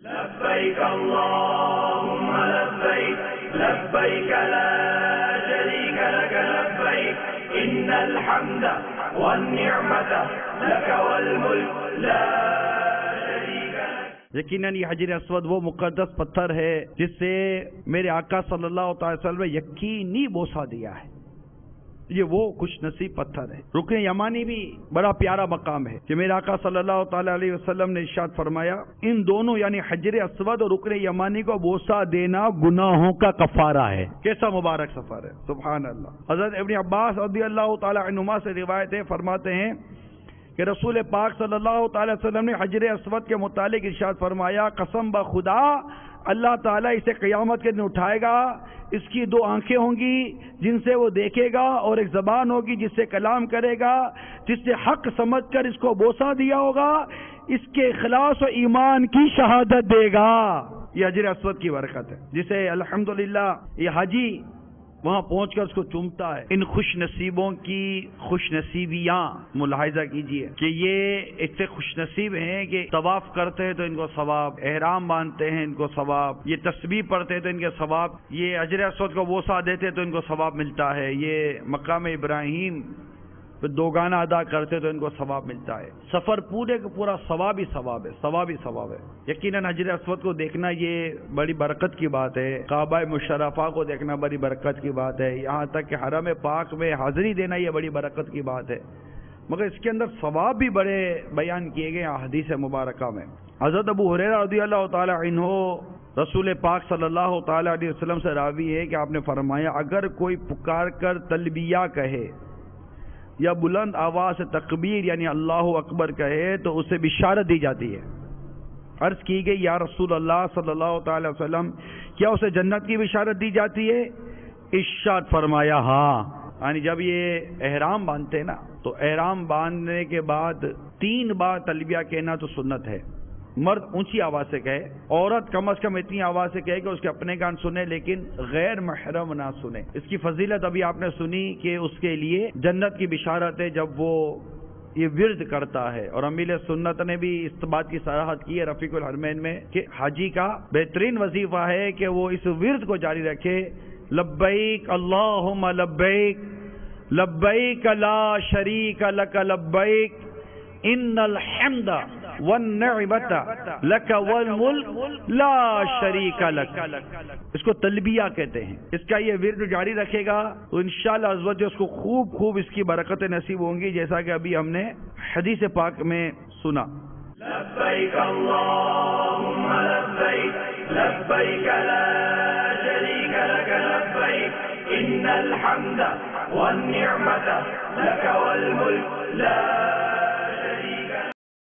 لبیک اللہم لبیک لبیک لا شریک لک لبیک ان الحمد والنعمت لک والملک لا شریک لک۔ یقیناً یہ حجر اسود وہ مقدس پتھر ہے جس سے میرے آقا صلی اللہ تعالی وسلم نے یقینی بوسہ دیا ہے۔ یہ وہ خوش نصیب پتھر ہے۔ رکن یمانی بھی بڑا پیارا مقام ہے کہ میرے آقا صلی اللہ تعالی علیہ وسلم نے ارشاد فرمایا، ان دونوں یعنی حجر اسود اور رکن یمانی کو بوسہ دینا گناہوں کا کفارہ ہے۔ کیسا مبارک سفر ہے، سبحان اللہ۔ حضرت ابن عباس رضی اللہ تعالی عنہما سے روایت ہے، فرماتے ہیں کہ رسول پاک صلی اللہ تعالی وسلم نے حجر اسود کے متعلق ارشاد فرمایا، قسم بخدا اللہ تعالیٰ اسے قیامت کے دن اٹھائے گا، اس کی دو آنکھیں ہوں گی جن سے وہ دیکھے گا، اور ایک زبان ہوگی جس سے کلام کرے گا، جس سے حق سمجھ کر اس کو بوسہ دیا ہوگا، اس کے اخلاص و ایمان کی شہادت دے گا۔ یہ حجر اسود کی برکت ہے جسے الحمدللہ یہ حاجی وہاں پہنچ کر اس کو چومتا ہے۔ ان خوش نصیبوں کی خوش نصیبیاں ملاحظہ کیجئے کہ یہ اتنے خوش نصیب ہیں کہ طواف کرتے ہیں تو ان کو ثواب، احرام باندھتے ہیں ان کو ثواب، یہ تسبیح پڑھتے ہیں تو ان کے ثواب، یہ حجر اسود کو بوسہ دیتے تو ان کو ثواب ملتا ہے، یہ مقام ابراہیم پھر دو گانا ادا کرتے تو ان کو ثواب ملتا ہے۔ سفر پورے کا پورا ثواب ہی ثواب ہے، ثواب ہی ثواب ہے۔ یقیناً حجر اسود کو دیکھنا یہ بڑی برکت کی بات ہے، کعبہ مشرفہ کو دیکھنا بڑی برکت کی بات ہے، یہاں تک کہ حرم پاک میں حاضری دینا یہ بڑی برکت کی بات ہے، مگر اس کے اندر ثواب بھی بڑے بیان کیے گئے حدیث مبارکہ میں۔ حضرت ابو ہریرہ رضی اللہ تعالی عنہ رسول پاک صلی اللہ تعالی علیہ وسلم سے راوی ہے کہ آپ نے فرمایا، اگر کوئی پکار کر تلبیہ کہے یا بلند آواز سے تکبیر یعنی اللہ اکبر کہے تو اسے بشارت دی جاتی ہے۔ عرض کی گئی، یا رسول اللہ صلی اللہ تعالی وسلم کیا اسے جنت کی بشارت دی جاتی ہے؟ ارشاد فرمایا ہاں۔ یعنی جب یہ احرام باندھتے ہیں نا تو احرام باندھنے کے بعد 3 بار تلبیہ کہنا تو سنت ہے۔ مرد اونچی آواز سے کہے، عورت کم از کم اتنی آواز سے کہے کہ اس کے اپنے کان سنے لیکن غیر محرم نہ سنے۔ اس کی فضیلت ابھی آپ نے سنی کہ اس کے لیے جنت کی بشارت ہے جب وہ یہ ورد کرتا ہے، اور امیر سنت نے بھی اس بات کی صراحت کی ہے رفیق الحرمین میں کہ حاجی کا بہترین وظیفہ ہے کہ وہ اس ورد کو جاری رکھے، لبیک اللہم لبیک لبیک لا شریک لک لبیک ان الحمد والنعمت لک والملک لا شریک لک۔ اس کو تلبیہ کہتے ہیں۔ اس کا یہ ورد جاری رکھے گا تو انشاءاللہ عز و جل اس کو خوب اس کی برکتیں نصیب ہوں گی، جیسا کہ ابھی ہم نے حدیث پاک میں سنا۔ لبیک اللہم لبیک لبیک لا شریک لک لبیک ان الحمد والنعمت لک والملک لا